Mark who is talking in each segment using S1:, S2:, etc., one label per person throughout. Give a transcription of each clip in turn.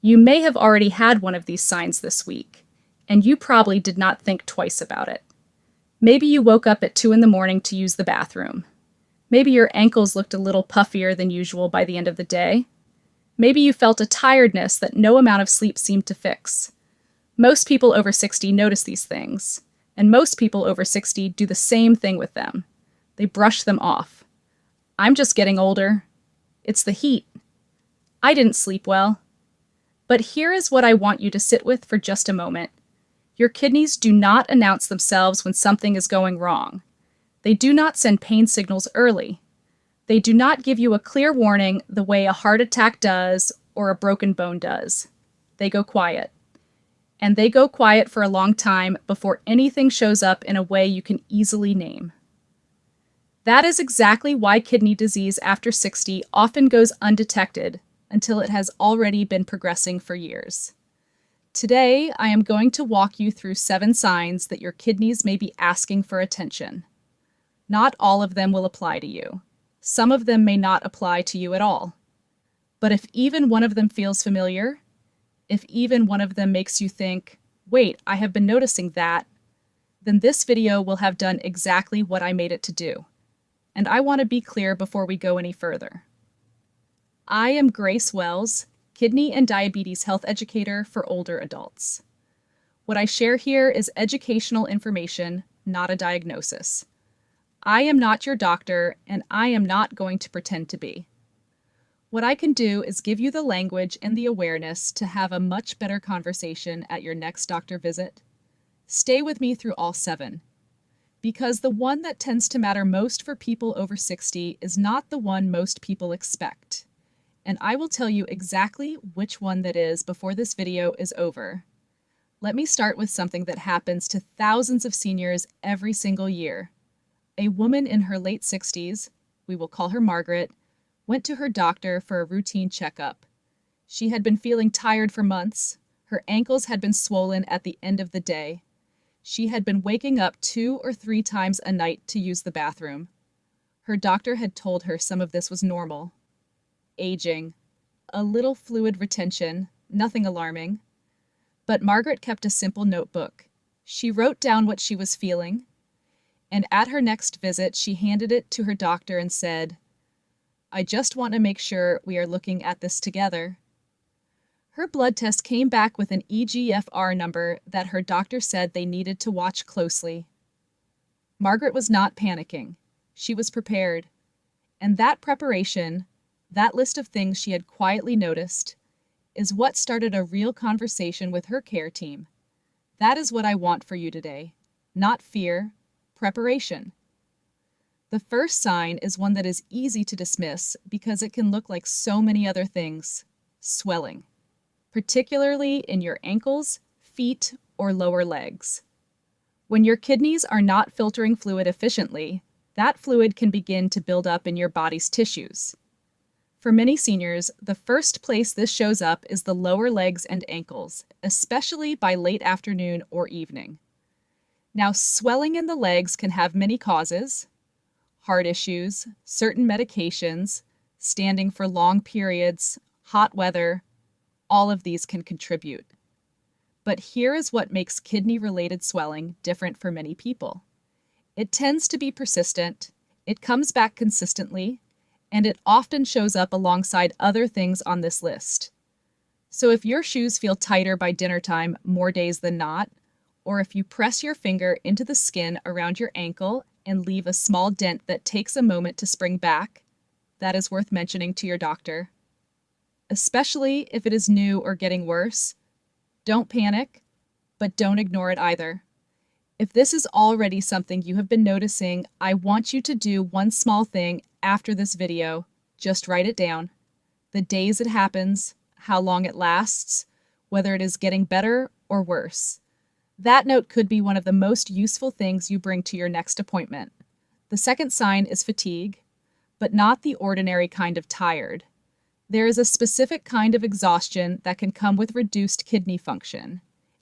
S1: You may have already had one of these signs this week, and you probably did not think twice about it. Maybe you woke up at 2 in the morning to use the bathroom. Maybe your ankles looked a little puffier than usual by the end of the day. Maybe you felt a tiredness that no amount of sleep seemed to fix. Most people over 60 notice these things, and most people over 60 do the same thing with them. They brush them off. I'm just getting older. It's the heat. I didn't sleep well. But here is what I want you to sit with for just a moment. Your kidneys do not announce themselves when something is going wrong. They do not send pain signals early. They do not give you a clear warning the way a heart attack does or a broken bone does. They go quiet. And they go quiet for a long time before anything shows up in a way you can easily name. That is exactly why kidney disease after 60 often goes undetected until it has already been progressing for years. Today, I am going to walk you through 7 signs that your kidneys may be asking for attention. Not all of them will apply to you. Some of them may not apply to you at all. But if even one of them feels familiar, if even one of them makes you think, wait, I have been noticing that, then this video will have done exactly what I made it to do. And I want to be clear before we go any further. I am Grace Wells, kidney and diabetes health educator for older adults. What I share here is educational information, not a diagnosis. I am not your doctor, and I am not going to pretend to be. What I can do is give you the language and the awareness to have a much better conversation at your next doctor visit. Stay with me through all 7, because the one that tends to matter most for people over 60 is not the one most people expect. And I will tell you exactly which one that is before this video is over. Let me start with something that happens to thousands of seniors every single year. A woman in her late 60s, we will call her Margaret, went to her doctor for a routine checkup. She had been feeling tired for months. Her ankles had been swollen at the end of the day. She had been waking up 2 or 3 times a night to use the bathroom. Her doctor had told her some of this was normal. Aging, a little fluid retention, nothing alarming. But Margaret kept a simple notebook. She wrote down what she was feeling, and at her next visit, she handed it to her doctor and said, I just want to make sure we are looking at this together. Her blood test came back with an EGFR number that her doctor said they needed to watch closely. Margaret was not panicking. She was prepared. And that preparation, that list of things she had quietly noticed, is what started a real conversation with her care team. That is what I want for you today. Not fear, preparation. The first sign is one that is easy to dismiss because it can look like so many other things: swelling, particularly in your ankles, feet, or lower legs. When your kidneys are not filtering fluid efficiently, that fluid can begin to build up in your body's tissues. For many seniors, the first place this shows up is the lower legs and ankles, especially by late afternoon or evening. Now, swelling in the legs can have many causes: heart issues, certain medications, standing for long periods, hot weather. All of these can contribute. But here is what makes kidney-related swelling different for many people. It tends to be persistent, it comes back consistently, and it often shows up alongside other things on this list. So if your shoes feel tighter by dinner time more days than not, or if you press your finger into the skin around your ankle and leave a small dent that takes a moment to spring back, that is worth mentioning to your doctor. Especially if it is new or getting worse, don't panic, but don't ignore it either. If this is already something you have been noticing, I want you to do one small thing after this video. Just write it down. The days it happens, how long it lasts, whether it is getting better or worse. That note could be one of the most useful things you bring to your next appointment. The second sign is fatigue, but not the ordinary kind of tired. There is a specific kind of exhaustion that can come with reduced kidney function,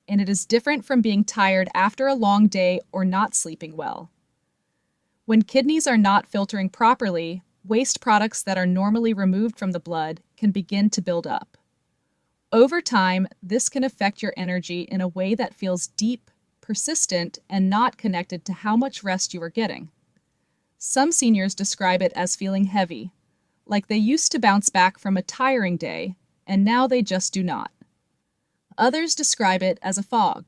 S1: and it is different from being tired after a long day or not sleeping well. When kidneys are not filtering properly, waste products that are normally removed from the blood can begin to build up. Over time, this can affect your energy in a way that feels deep, persistent, and not connected to how much rest you are getting. Some seniors describe it as feeling heavy, like they used to bounce back from a tiring day, and now they just do not. Others describe it as a fog,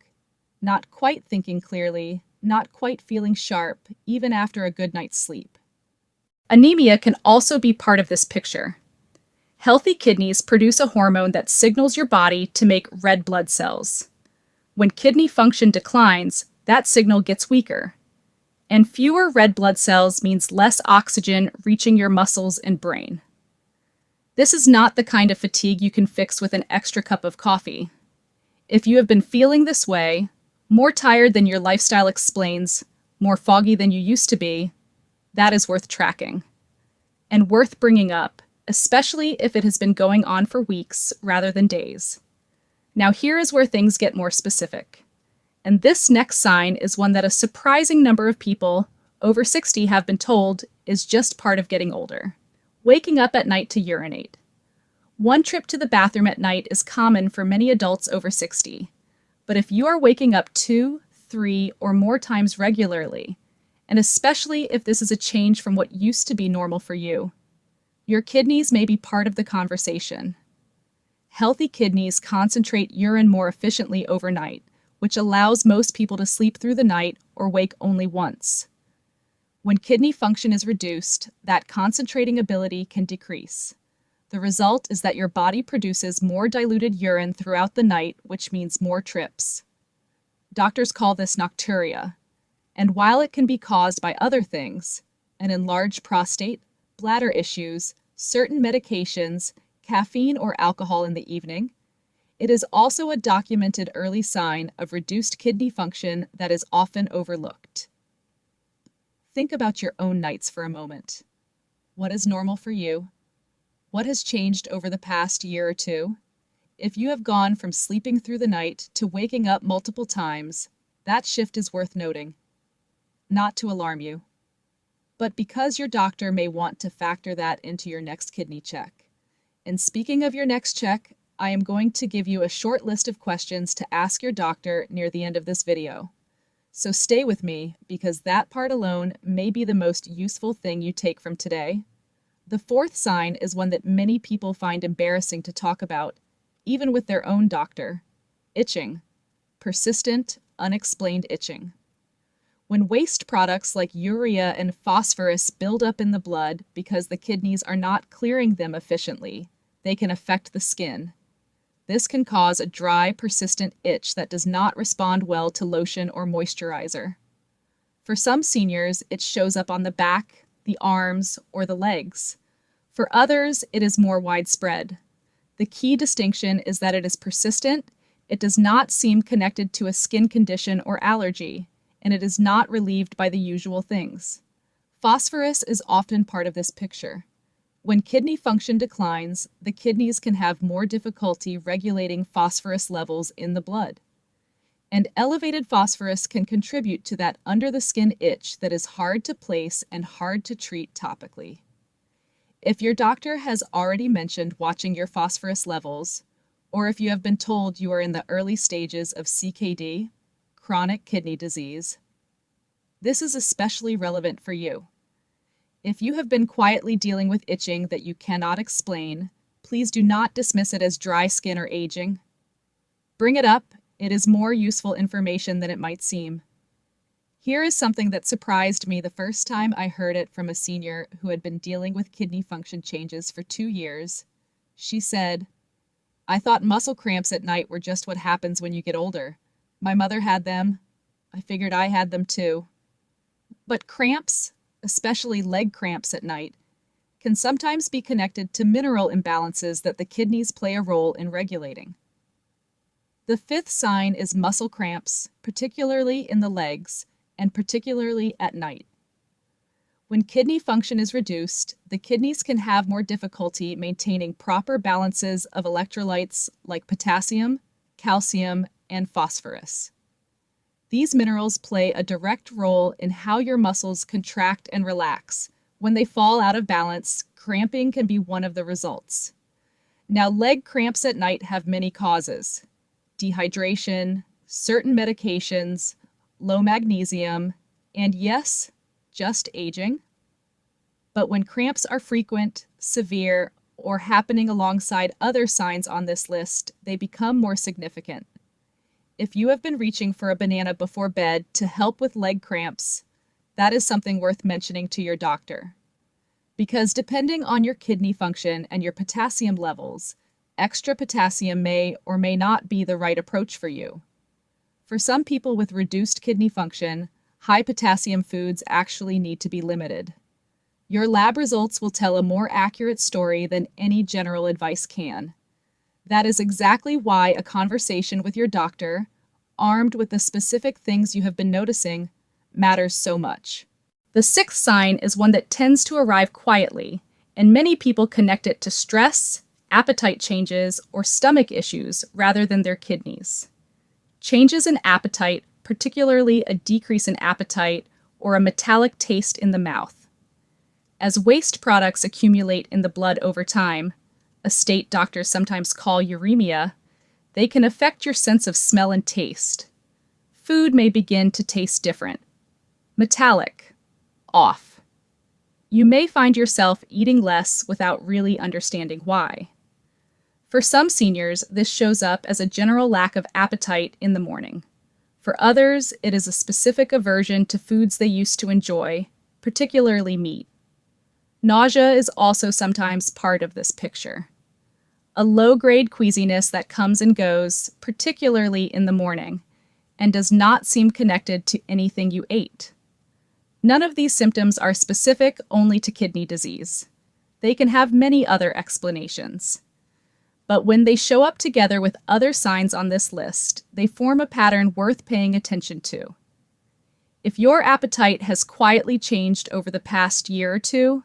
S1: not quite thinking clearly, not quite feeling sharp, even after a good night's sleep. Anemia can also be part of this picture. Healthy kidneys produce a hormone that signals your body to make red blood cells. When kidney function declines, that signal gets weaker. And fewer red blood cells means less oxygen reaching your muscles and brain. This is not the kind of fatigue you can fix with an extra cup of coffee. If you have been feeling this way, more tired than your lifestyle explains, more foggy than you used to be, that is worth tracking. And worth bringing up, especially if it has been going on for weeks rather than days. Now here is where things get more specific. And this next sign is one that a surprising number of people over 60 have been told is just part of getting older. Waking up at night to urinate. One trip to the bathroom at night is common for many adults over 60. But if you are waking up 2, 3, or more times regularly, and especially if this is a change from what used to be normal for you, your kidneys may be part of the conversation. Healthy kidneys concentrate urine more efficiently overnight, which allows most people to sleep through the night or wake only once. When kidney function is reduced, that concentrating ability can decrease. The result is that your body produces more diluted urine throughout the night, which means more trips. Doctors call this nocturia, and while it can be caused by other things, an enlarged prostate, bladder issues, certain medications, caffeine or alcohol in the evening, it is also a documented early sign of reduced kidney function that is often overlooked. Think about your own nights for a moment. What is normal for you? What has changed over the past year or two? If you have gone from sleeping through the night to waking up multiple times, that shift is worth noting. Not to alarm you, but because your doctor may want to factor that into your next kidney check. And speaking of your next check, I am going to give you a short list of questions to ask your doctor near the end of this video. So stay with me, because that part alone may be the most useful thing you take from today. The fourth sign is one that many people find embarrassing to talk about, even with their own doctor: itching. Persistent, unexplained itching. When waste products like urea and phosphorus build up in the blood because the kidneys are not clearing them efficiently, they can affect the skin. This can cause a dry, persistent itch that does not respond well to lotion or moisturizer. For some seniors, it shows up on the back, the arms, or the legs. For others, it is more widespread. The key distinction is that it is persistent, it does not seem connected to a skin condition or allergy, and it is not relieved by the usual things. Phosphorus is often part of this picture. When kidney function declines, the kidneys can have more difficulty regulating phosphorus levels in the blood. And elevated phosphorus can contribute to that under-the-skin itch that is hard to place and hard to treat topically. If your doctor has already mentioned watching your phosphorus levels, or if you have been told you are in the early stages of CKD, chronic kidney disease, this is especially relevant for you. If you have been quietly dealing with itching that you cannot explain, please do not dismiss it as dry skin or aging. Bring it up. It is more useful information than it might seem. Here is something that surprised me the first time I heard it from a senior who had been dealing with kidney function changes for 2 years. She said, "I thought muscle cramps at night were just what happens when you get older. My mother had them. I figured I had them too." But cramps, especially leg cramps at night, can sometimes be connected to mineral imbalances that the kidneys play a role in regulating. The fifth sign is muscle cramps, particularly in the legs, and particularly at night. When kidney function is reduced, the kidneys can have more difficulty maintaining proper balances of electrolytes like potassium, calcium, and phosphorus. These minerals play a direct role in how your muscles contract and relax. When they fall out of balance, cramping can be one of the results. Now, leg cramps at night have many causes: dehydration, certain medications, low magnesium, and yes, just aging. But when cramps are frequent, severe, or happening alongside other signs on this list, they become more significant. If you have been reaching for a banana before bed to help with leg cramps, that is something worth mentioning to your doctor. Because depending on your kidney function and your potassium levels, extra potassium may or may not be the right approach for you. For some people with reduced kidney function, high potassium foods actually need to be limited. Your lab results will tell a more accurate story than any general advice can. That is exactly why a conversation with your doctor, armed with the specific things you have been noticing, matters so much. The sixth sign is one that tends to arrive quietly, and many people connect it to stress, appetite changes, or stomach issues rather than their kidneys. Changes in appetite, particularly a decrease in appetite or a metallic taste in the mouth. As waste products accumulate in the blood over time, a state doctors sometimes call uremia, they can affect your sense of smell and taste. Food may begin to taste different. Metallic, off. You may find yourself eating less without really understanding why. For some seniors, this shows up as a general lack of appetite in the morning. For others, it is a specific aversion to foods they used to enjoy, particularly meat. Nausea is also sometimes part of this picture. A low-grade queasiness that comes and goes, particularly in the morning, and does not seem connected to anything you ate. None of these symptoms are specific only to kidney disease. They can have many other explanations. But when they show up together with other signs on this list, they form a pattern worth paying attention to. If your appetite has quietly changed over the past year or two,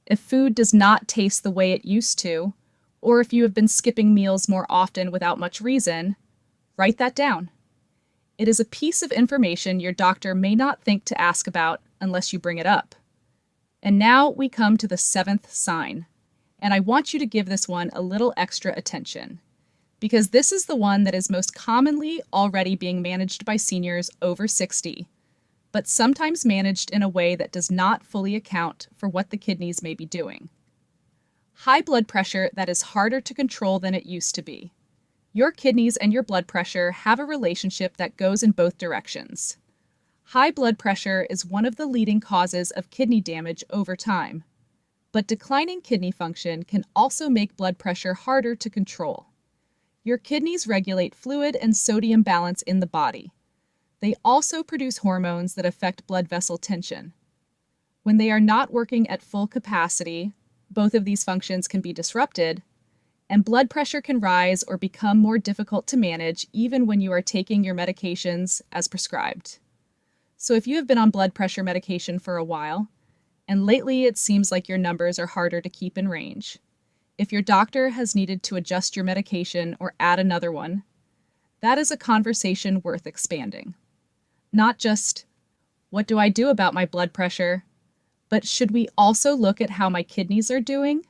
S1: if food does not taste the way it used to, or if you have been skipping meals more often without much reason, write that down. It is a piece of information your doctor may not think to ask about unless you bring it up. And now we come to the seventh sign, and I want you to give this one a little extra attention, because this is the one that is most commonly already being managed by seniors over 60, but sometimes managed in a way that does not fully account for what the kidneys may be doing. High blood pressure that is harder to control than it used to be. Your kidneys and your blood pressure have a relationship that goes in both directions. High blood pressure is one of the leading causes of kidney damage over time, but declining kidney function can also make blood pressure harder to control. Your kidneys regulate fluid and sodium balance in the body. They also produce hormones that affect blood vessel tension. When they are not working at full capacity, both of these functions can be disrupted, and blood pressure can rise or become more difficult to manage even when you are taking your medications as prescribed. So if you have been on blood pressure medication for a while, and lately it seems like your numbers are harder to keep in range, if your doctor has needed to adjust your medication or add another one, that is a conversation worth expanding. Not just, what do I do about my blood pressure? But should we also look at how my kidneys are doing?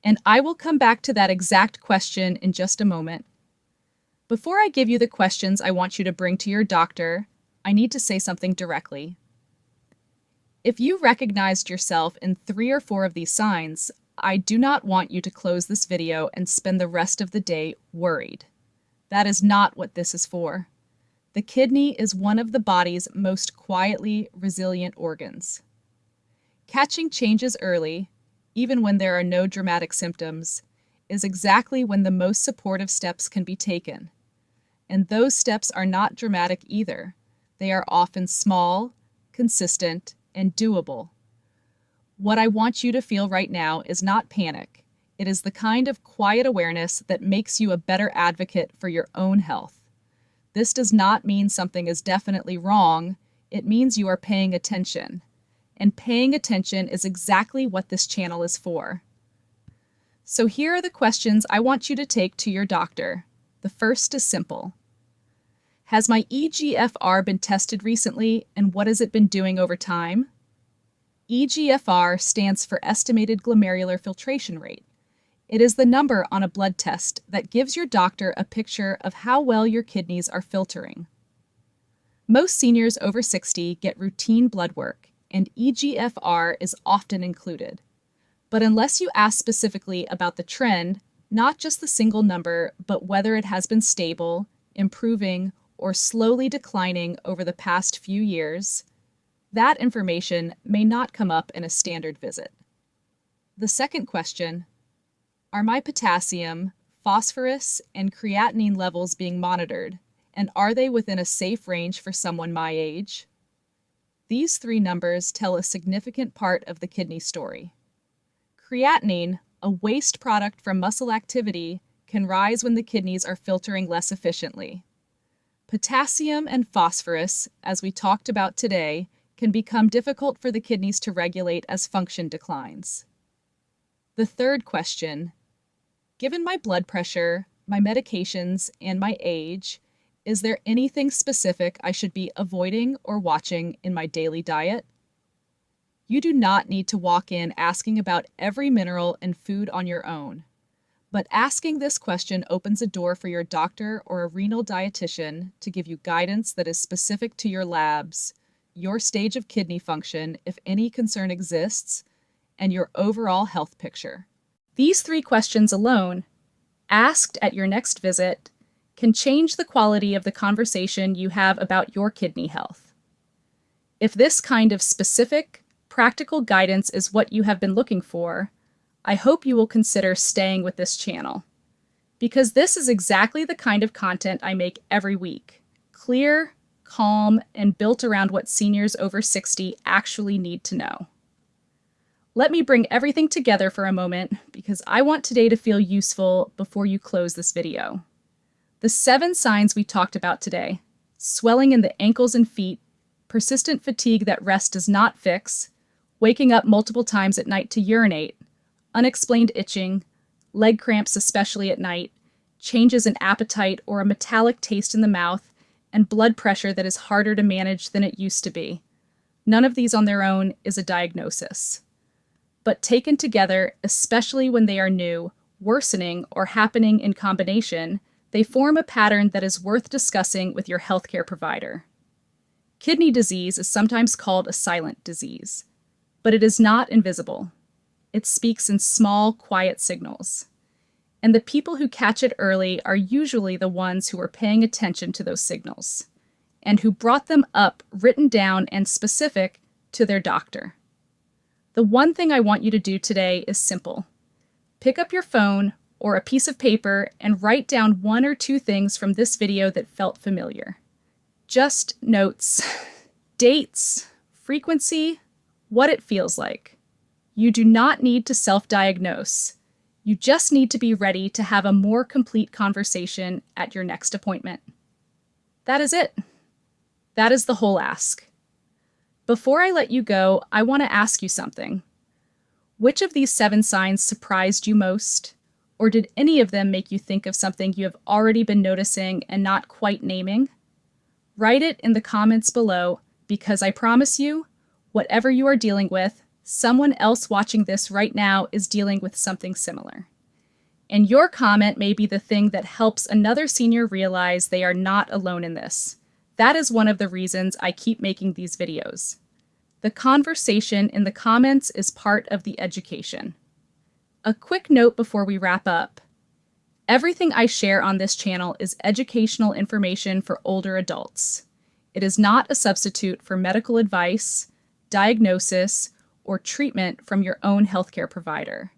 S1: And I will come back to that exact question in just a moment. Before I give you the questions I want you to bring to your doctor, I need to say something directly. If you recognized yourself in 3 or 4 of these signs, I do not want you to close this video and spend the rest of the day worried. That is not what this is for. The kidney is one of the body's most quietly resilient organs. Catching changes early, even when there are no dramatic symptoms, is exactly when the most supportive steps can be taken. And those steps are not dramatic either. They are often small, consistent, and doable. What I want you to feel right now is not panic. It is the kind of quiet awareness that makes you a better advocate for your own health. This does not mean something is definitely wrong. It means you are paying attention. And paying attention is exactly what this channel is for. So here are the questions I want you to take to your doctor. The first is simple. Has my eGFR been tested recently, and what has it been doing over time? eGFR stands for estimated glomerular filtration rate. It is the number on a blood test that gives your doctor a picture of how well your kidneys are filtering. Most seniors over 60 get routine blood work, and eGFR is often included. But unless you ask specifically about the trend, not just the single number, but whether it has been stable, improving, or slowly declining over the past few years, that information may not come up in a standard visit. The second question: are my potassium, phosphorus, and creatinine levels being monitored, and are they within a safe range for someone my age? These three numbers tell a significant part of the kidney story. Creatinine, a waste product from muscle activity, can rise when the kidneys are filtering less efficiently. Potassium and phosphorus, as we talked about today, can become difficult for the kidneys to regulate as function declines. The third question: given my blood pressure, my medications, and my age, is there anything specific I should be avoiding or watching in my daily diet? You do not need to walk in asking about every mineral and food on your own, but asking this question opens a door for your doctor or a renal dietitian to give you guidance that is specific to your labs, your stage of kidney function, if any concern exists, and your overall health picture. These three questions alone, asked at your next visit, can change the quality of the conversation you have about your kidney health. If this kind of specific, practical guidance is what you have been looking for, I hope you will consider staying with this channel, because this is exactly the kind of content I make every week: clear, calm, and built around what seniors over 60 actually need to know. Let me bring everything together for a moment, because I want today to feel useful before you close this video. The 7 signs we talked about today: swelling in the ankles and feet, persistent fatigue that rest does not fix, waking up multiple times at night to urinate, unexplained itching, leg cramps especially at night, changes in appetite or a metallic taste in the mouth, and blood pressure that is harder to manage than it used to be. None of these on their own is a diagnosis. But taken together, especially when they are new, worsening, or happening in combination, they form a pattern that is worth discussing with your healthcare provider. Kidney disease is sometimes called a silent disease, but it is not invisible. It speaks in small, quiet signals. And the people who catch it early are usually the ones who are paying attention to those signals, and who brought them up, written down, and specific to their doctor. The one thing I want you to do today is simple. Pick up your phone or a piece of paper and write down 1 or 2 things from this video that felt familiar. Just notes, dates, frequency, what it feels like. You do not need to self-diagnose. You just need to be ready to have a more complete conversation at your next appointment. That is it. That is the whole ask. Before I let you go, I want to ask you something. Which of these 7 signs surprised you most? Or did any of them make you think of something you have already been noticing and not quite naming? Write it in the comments below, because I promise you, whatever you are dealing with, someone else watching this right now is dealing with something similar. And your comment may be the thing that helps another senior realize they are not alone in this. That is one of the reasons I keep making these videos. The conversation in the comments is part of the education. A quick note before we wrap up. Everything I share on this channel is educational information for older adults. It is not a substitute for medical advice, diagnosis, or treatment from your own healthcare provider.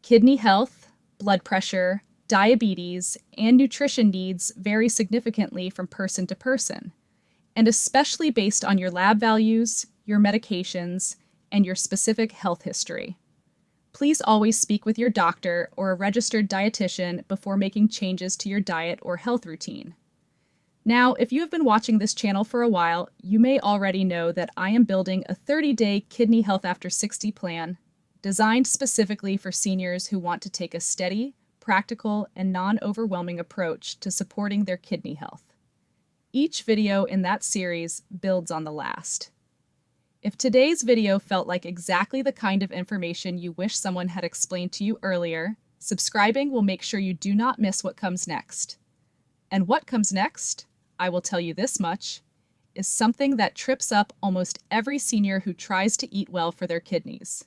S1: Kidney health, blood pressure, diabetes, and nutrition needs vary significantly from person to person, and especially based on your lab values, your medications, and your specific health history. Please always speak with your doctor or a registered dietitian before making changes to your diet or health routine. Now, if you have been watching this channel for a while, you may already know that I am building a 30-day Kidney Health After 60 plan designed specifically for seniors who want to take a steady, practical, and non-overwhelming approach to supporting their kidney health. Each video in that series builds on the last. If today's video felt like exactly the kind of information you wish someone had explained to you earlier, Subscribing will make sure you do not miss what comes next. And what comes next, I will tell you this much, is something that trips up almost every senior who tries to eat well for their kidneys.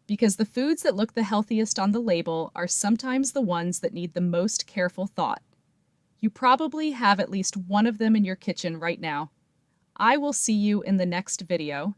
S1: Because the foods that look the healthiest on the label are sometimes the ones that need the most careful thought. You probably have at least one of them in your kitchen right now. I will see you in the next video,